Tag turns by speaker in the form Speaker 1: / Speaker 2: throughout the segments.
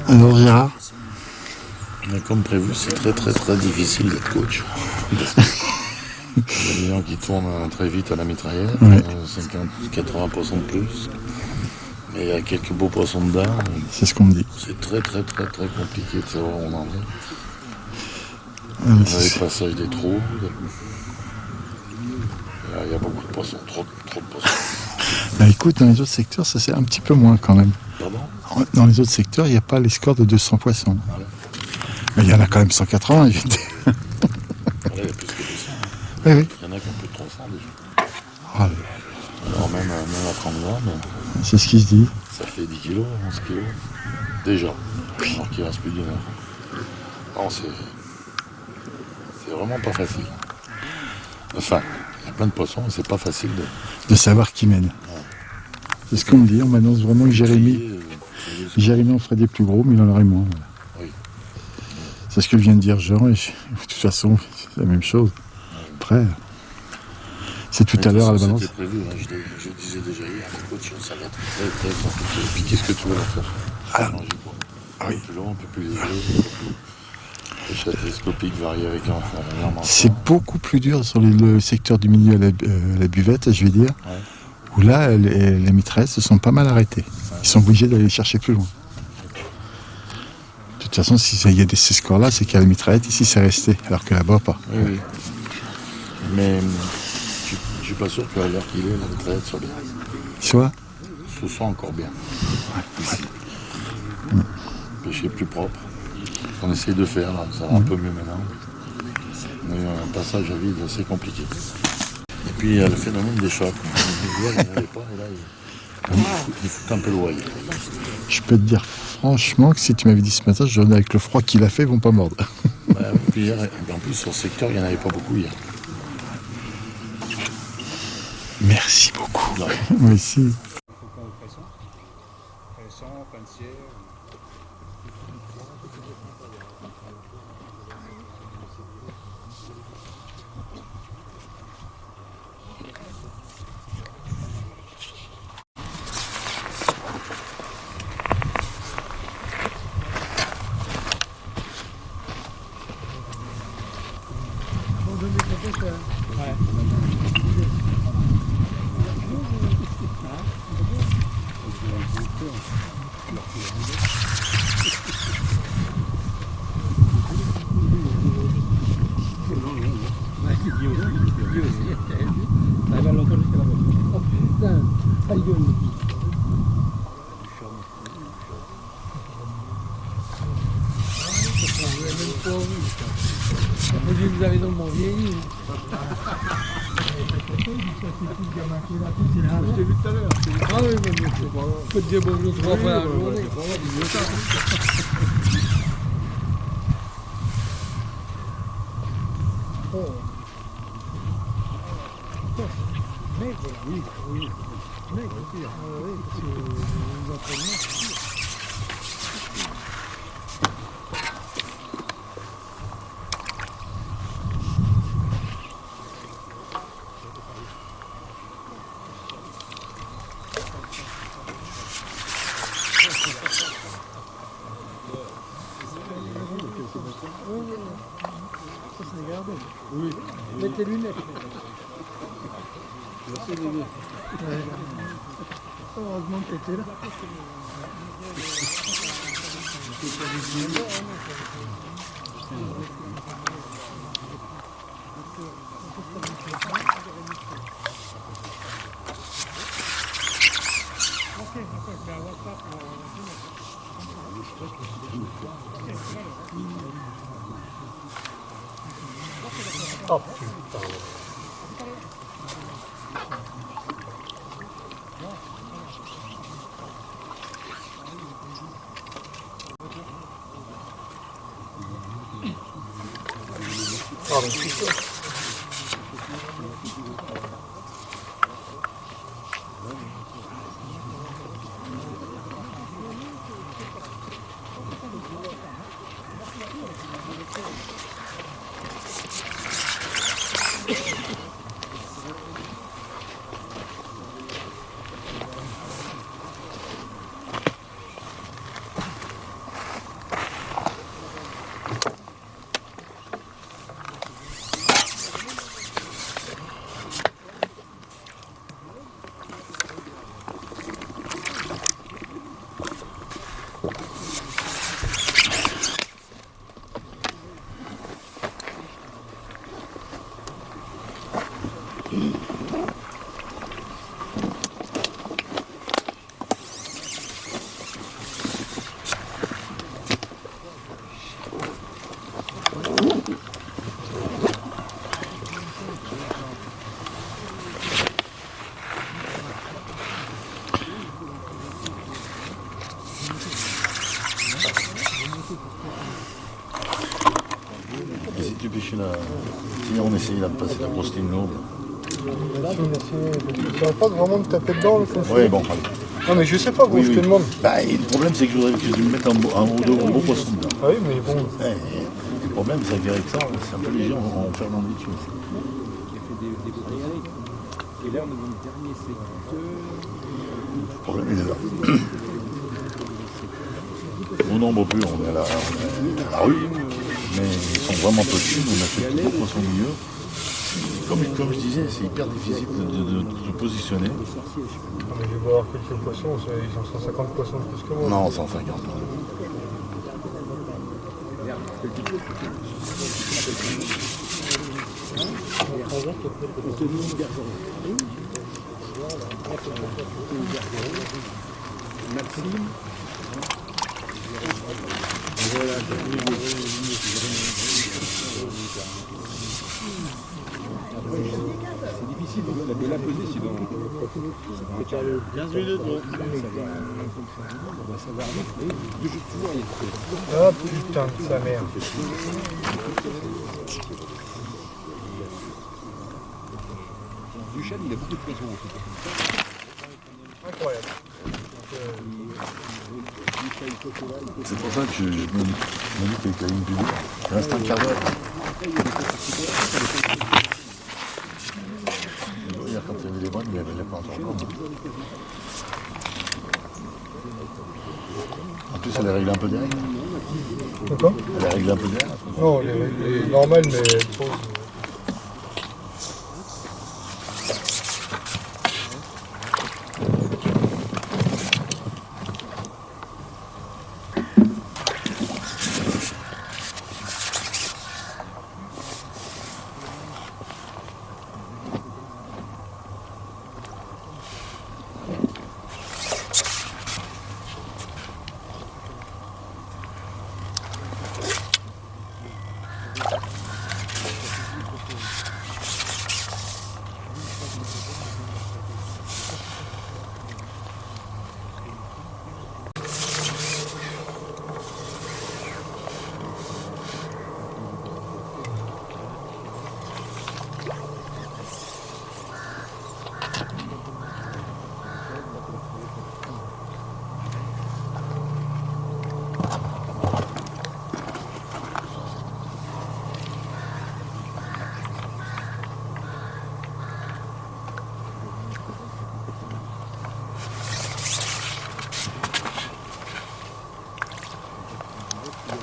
Speaker 1: Alors Gérard,
Speaker 2: mais comme prévu, c'est très difficile d'être coach. Il y a des gens qui tournent très vite à la mitraillette,
Speaker 1: ouais.
Speaker 2: 50-80% de plus. Mais il y a quelques beaux poissons dedans.
Speaker 1: C'est ce qu'on me dit.
Speaker 2: C'est très compliqué de savoir où on en est.
Speaker 1: Ah,
Speaker 2: On a les passages des trous. Il y a beaucoup de poissons, trop de poissons.
Speaker 1: Bah écoute, dans les autres secteurs, ça c'est un petit peu moins quand même.
Speaker 2: Pardon ?
Speaker 1: Dans les autres secteurs, il n'y a pas les scores de 200 poissons.
Speaker 2: Voilà.
Speaker 1: Mais il y en a quand même 180, je veux dire.
Speaker 2: Voilà, il y a plus que 200.
Speaker 1: Oui, oui.
Speaker 2: Il y en a qui ont plus de 300 déjà.
Speaker 1: Oh là là.
Speaker 2: Alors même à 30 grammes,
Speaker 1: C'est ce qui se dit.
Speaker 2: ça fait 10 kilos, 11 kilos. Déjà. Alors qu'il reste plus d'une heure. Non, c'est vraiment pas facile. Enfin, il y a plein de poissons et c'est pas facile
Speaker 1: De savoir qui mène. C'est ce qu'on me dit. On m'annonce vraiment que Jérémy en ferait des plus gros, mais il en aurait moins. Voilà.
Speaker 2: Oui.
Speaker 1: C'est ce que vient de dire Jean. Et de toute façon, c'est la même chose. Après, c'est tout à l'heure à la balance.
Speaker 2: C'était prévu, hein. Je disais déjà hier, les coachs, ça va être très compliqué. Et puis qu'est-ce que tu veux leur faire changer, quoi.
Speaker 1: Oui.
Speaker 2: Plus long, un peu plus léger. Pêche télescopique varié avec un menton.
Speaker 1: C'est beaucoup plus dur sur le secteur du milieu à la buvette, je vais dire.
Speaker 2: Ouais.
Speaker 1: Où là, les mitraillettes se sont pas mal arrêtées. Ils sont obligés d'aller chercher plus loin. De toute façon, s'il y a ces scores-là, c'est qu'il y a la mitraillette ici, c'est resté, alors que là-bas, pas.
Speaker 2: Oui. Mais je suis pas sûr qu'à l'heure qu'il est, la mitraillette soit bien.
Speaker 1: Soit
Speaker 2: Ce soit encore bien. Ici. Pêcher plus propre. On essaye de faire, là. Ça va un peu mieux maintenant. On a eu un passage à vide assez compliqué. Et puis il y a le phénomène des chocs. Il n'y avait pas, et là, il fout un peu le wall.
Speaker 1: je peux te dire franchement que si tu m'avais dit ce matin, je dirais avec le froid qu'il a fait, ils vont pas mordre.
Speaker 2: Puis hier, en plus, sur ce secteur, il n'y en avait pas beaucoup hier.
Speaker 1: Merci beaucoup.
Speaker 2: Non.
Speaker 1: Moi aussi.
Speaker 3: Vous avez donc mon vieilli. Je t'ai vu tout à l'heure. Ah oui, mais je peux te dire bonjour 3 fois à la journée. Oui. Mais, oui, parce que les entraînements, oui. Mets tes lunettes. Merci bébé. Ouais. Heureusement que t'étais là. Oh putain. Pardon,
Speaker 2: Et si tu pêchais là, si on essayait là de passer la grosse ligne longue.
Speaker 3: Là, on essaie. Ça va pas vraiment de taper dedans, le fond.
Speaker 2: Oui, bon, allez.
Speaker 3: Non, mais je sais pas, gros,
Speaker 2: Oui,
Speaker 3: je
Speaker 2: oui.
Speaker 3: te demande.
Speaker 2: Bah, et le problème, c'est que je voudrais que tu me mettes un beau poisson dedans.
Speaker 3: Ah oui, mais bon.
Speaker 2: Le problème, c'est qu'avec ça, c'est un peu léger, on va faire l'ambition. Le problème, il est là. Au nombre plus, on est à la rue, mais ils sont vraiment petits, on a fait beaucoup de poissons au milieu. Comme je disais, c'est hyper difficile de se positionner.
Speaker 3: Ah, mais je vais voir quelques poissons, ils ont 150 poissons de plus que moi.
Speaker 2: Non, 150.
Speaker 3: Ah putain de sa mère.
Speaker 4: Duchesne, il a beaucoup de poissons en fait.
Speaker 3: Incroyable.
Speaker 2: C'est pour ça que je me dis qu'avec la ligne du loup, il reste un quart d'heure. Hier, quand il y avait les bonnes, il n'y avait pas encore. En plus, elle a réglé un peu derrière.
Speaker 3: D'accord.
Speaker 2: Elle a réglé un peu derrière.
Speaker 3: Non, les normales, mais trop.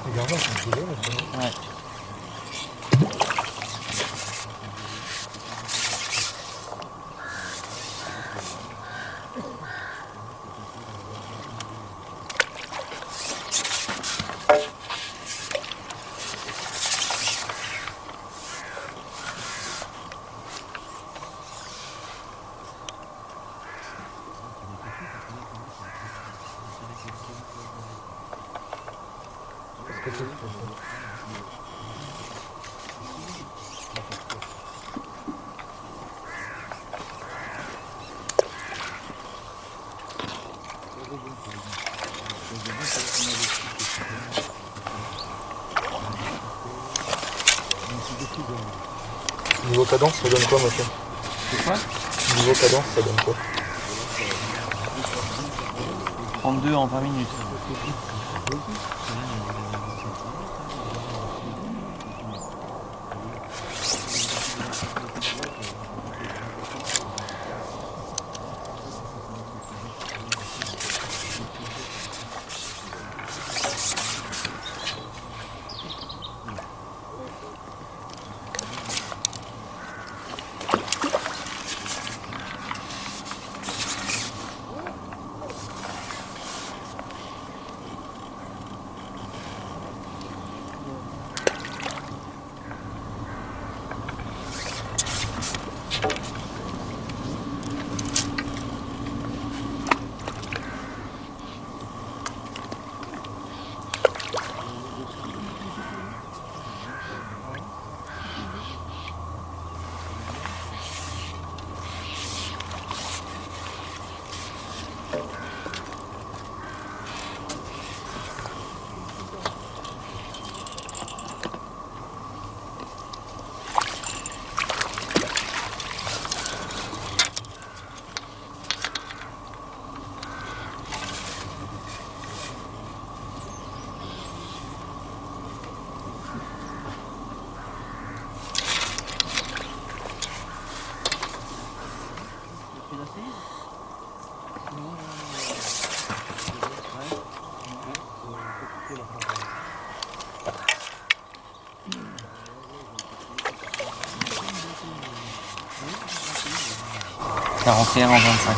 Speaker 3: Les gardons sont coulés maintenant.
Speaker 5: Ouais.
Speaker 3: Niveau cadence, ça donne quoi, monsieur?
Speaker 5: C'est quoi?
Speaker 3: Niveau cadence, ça donne quoi?
Speaker 5: 32 en 20 minutes. 41 en 25.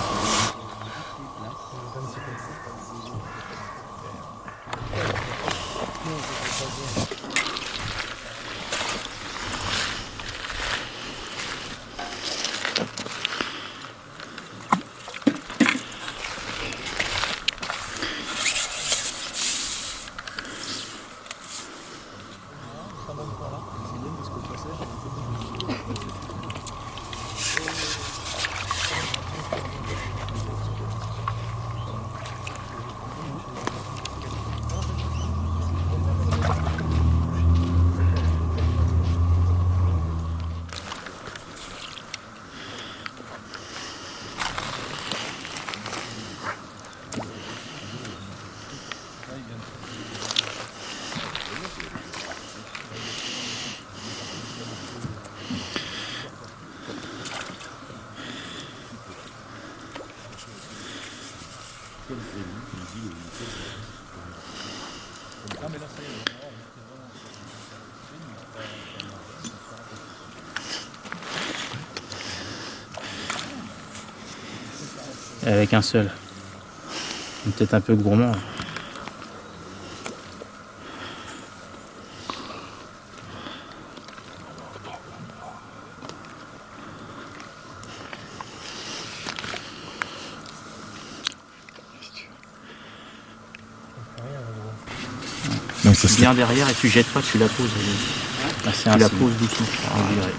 Speaker 6: Avec un seul. Peut-être un peu gourmand.
Speaker 1: Donc ça serait-
Speaker 6: Viens derrière et tu jettes pas, tu la poses. Tu la poses doucement.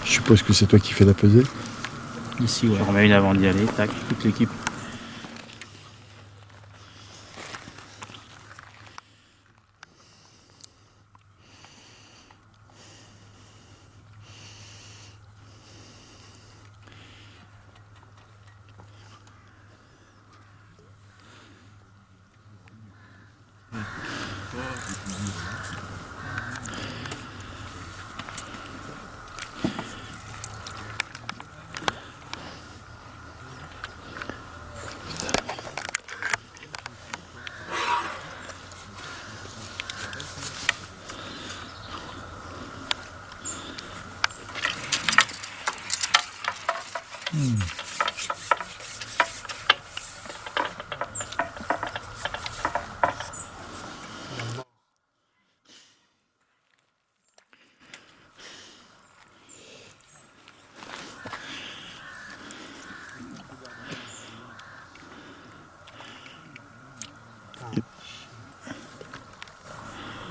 Speaker 1: Je suppose que c'est toi qui fais la pesée.
Speaker 6: Ici, ouais. Je remets une avant d'y aller, tac, toute l'équipe.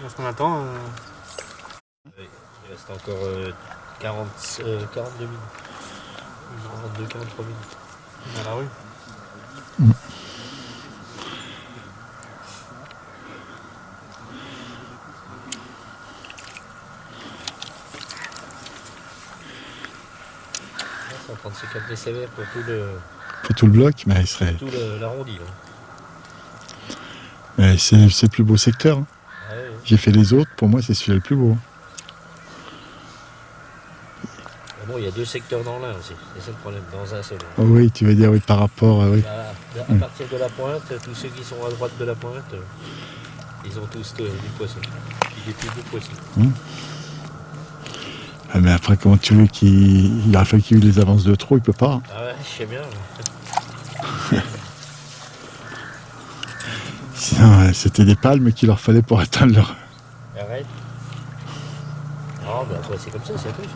Speaker 3: Est-ce qu'on attend
Speaker 4: Il reste encore 42 minutes. 42-43 minutes.
Speaker 3: à la rue?
Speaker 4: C'est en train de se calmer sévère pour
Speaker 1: Pour tout le bloc, mais il serait.
Speaker 4: tout l'arrondi. Là.
Speaker 1: Mais c'est le plus beau secteur. Hein.
Speaker 4: Ah ouais, ouais.
Speaker 1: J'ai fait les autres, pour moi c'est celui-là le plus beau.
Speaker 4: Ah bon, il y a deux secteurs dans l'un aussi, c'est ça le problème, dans un seul.
Speaker 1: Oh oui, tu veux dire oui, par rapport à oui.
Speaker 4: À partir de la pointe, tous ceux qui sont à droite de la pointe, ils ont tous du poisson. Puis des plus beaux poissons.
Speaker 1: Ah, mais après, comment tu veux il a fallu qu'il les avance de trop, il peut pas. Hein.
Speaker 4: Ah ouais, je sais bien.
Speaker 1: Sinon, c'était des palmes qu'il leur fallait pour atteindre leur.
Speaker 4: Arrête. Ah bah après c'est comme ça, c'est à tous. Hein.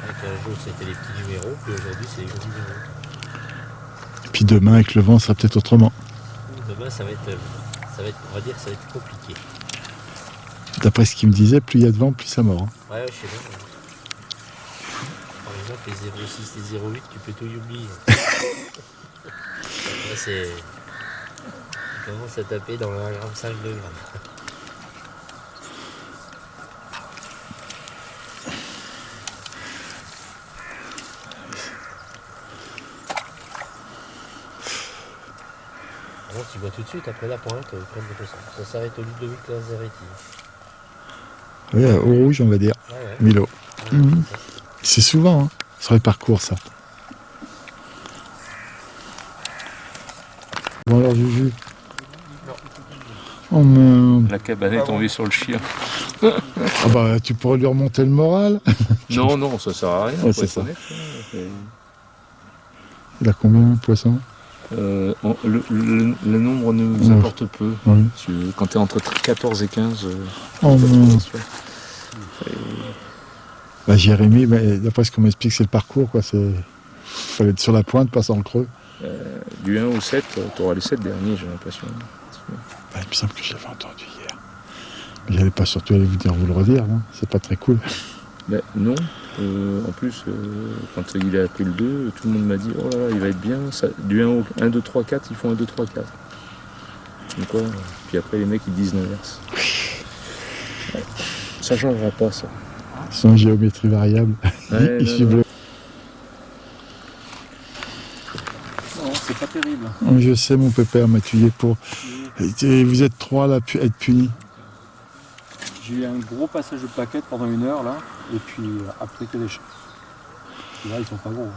Speaker 4: Donc, un jour c'était les petits numéros, puis aujourd'hui c'est les gros numéros.
Speaker 1: Et puis demain, avec le vent, ça sera peut-être autrement.
Speaker 4: Demain ça va être, on va dire, ça va être compliqué.
Speaker 1: D'après ce qu'il me disait, plus il y a de vent, plus ça mord. Hein.
Speaker 4: Ouais, je sais bien. Par exemple, les 0,6 et 0,8, tu peux tout y oublier. Là, c'est. Tu commences à taper dans le 1,5 g. Alors, tu vois tout de suite après la pointe, ils prennent le poisson. Ça s'arrête au Ludovic Lazzaretti.
Speaker 1: Oui, au rouge, on va dire.
Speaker 4: Ouais, ouais.
Speaker 1: Milo.
Speaker 4: Ouais,
Speaker 1: Mhm.
Speaker 4: c'est ça.
Speaker 1: C'est souvent, hein, sur les parcours, ça. Bon alors, Juju. Oh merde.
Speaker 6: La cabane est tombée sur le chien.
Speaker 1: Ah bah, tu pourrais lui remonter le moral.
Speaker 7: Non, non, ça sert à rien,
Speaker 1: Ouais,
Speaker 7: faut
Speaker 1: c'est
Speaker 7: être
Speaker 1: ça.
Speaker 7: honnête.
Speaker 1: Il a combien de poissons?
Speaker 7: Le nombre nous
Speaker 1: Ouais.
Speaker 7: importe peu.
Speaker 1: Oui.
Speaker 7: Quand tu es entre 14 et 15,
Speaker 1: Oh
Speaker 7: fais
Speaker 1: non.
Speaker 7: attention.
Speaker 1: Bah, Jérémy, bah, d'après ce qu'on m'explique, c'est le parcours, quoi. C'est... Fallait être sur la pointe, pas dans le creux.
Speaker 7: Du 1 au 7, tu auras les 7 derniers, j'ai l'impression.
Speaker 1: Bah, il me semble que je l'avais entendu hier. Mais j'allais pas surtout aller vous le redire, non? C'est pas très cool.
Speaker 7: Ben, non, en plus, quand il a appelé le 2, tout le monde m'a dit oh là là, il va être bien. Ça, du 1 au 1, 2, 3, 4, ils font 1, 2, 3, 4. Donc, quoi, puis après, les mecs ils disent l'inverse. Ouais. Ça changera pas, ça.
Speaker 1: Sans géométrie variable.
Speaker 7: Ouais,
Speaker 1: Ils
Speaker 7: non,
Speaker 1: suivent
Speaker 7: non.
Speaker 1: le...
Speaker 5: Non, c'est pas terrible.
Speaker 1: Oh, je sais, mon pépère m'a tué pour... Et vous êtes 3 là, être punis.
Speaker 5: J'ai eu un gros passage de plaquettes pendant 1 heure là, et puis après que des chats. Et là ils sont pas gros.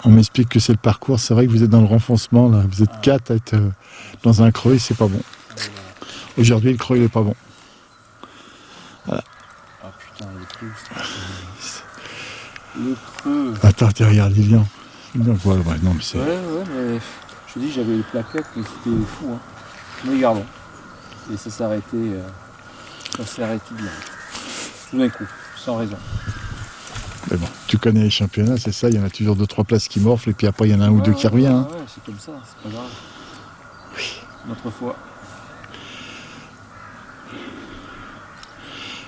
Speaker 1: On m'explique que c'est le parcours. C'est vrai que vous êtes dans le renfoncement, là. Vous êtes 4 à être dans un creux, c'est pas bon. Aujourd'hui, le creux, il est pas bon.
Speaker 5: Ah putain, le creux. Le creux.
Speaker 1: Attends, regarde Lilian. Non, voilà, ouais, non, mais c'est...
Speaker 5: Ouais, mais je te dis, j'avais les plaquettes, mais c'était fou. Hein. Mais gardons. Et ça s'est arrêté. Ça s'est arrêté bien. Tout d'un coup, sans raison.
Speaker 1: Mais bon, tu connais les championnats, c'est ça. Il y en a toujours 2-3 places qui morflent, et puis après, il y en a un ou deux qui revient. Hein.
Speaker 5: Ouais, c'est comme ça, c'est pas grave. Notre foi.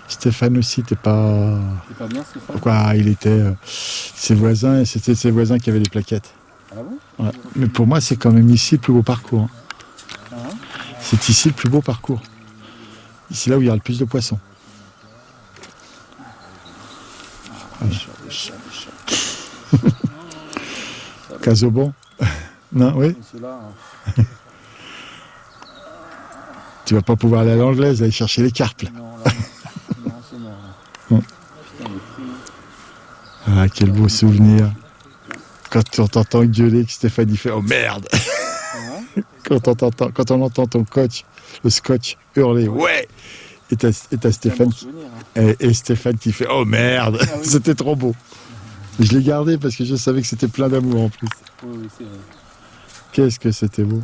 Speaker 1: Stéphane aussi, t'es pas...
Speaker 5: C'est pas bien, Stéphane?
Speaker 1: Pourquoi il était... ses voisins, c'était ses voisins qui avaient les plaquettes.
Speaker 5: Ah bon?
Speaker 1: Ouais. Mais pour moi, c'est quand même ici le plus beau parcours. Hein.
Speaker 5: Ah,
Speaker 1: C'est ici le plus beau parcours. Ici, là où il y aura le plus de poissons.
Speaker 5: les chats.
Speaker 1: Casobon. Non, oui.
Speaker 5: Ceux-là,
Speaker 1: Tu vas pas pouvoir aller à l'anglaise, aller chercher les carpes. Là.
Speaker 5: non, là, non, c'est mort. Là.
Speaker 1: Hum.
Speaker 5: Putain, les prix.
Speaker 1: Ah, quel beau souvenir. Quand on t'entend gueuler que Stéphanie fait « Oh merde !»
Speaker 5: Ouais.
Speaker 1: Quand on entend ton coach, le scotch, hurler « Ouais !» Et t'as
Speaker 5: C'est un
Speaker 1: Stéphane,
Speaker 5: bon
Speaker 1: qui-
Speaker 5: souvenir. Hein.
Speaker 1: et Stéphane qui fait « Oh merde !»
Speaker 5: Ah oui.
Speaker 1: C'était trop beau. Je l'ai gardé parce que je savais que c'était plein d'amour en plus.
Speaker 5: Oui, c'est vrai.
Speaker 1: Qu'est-ce que c'était beau.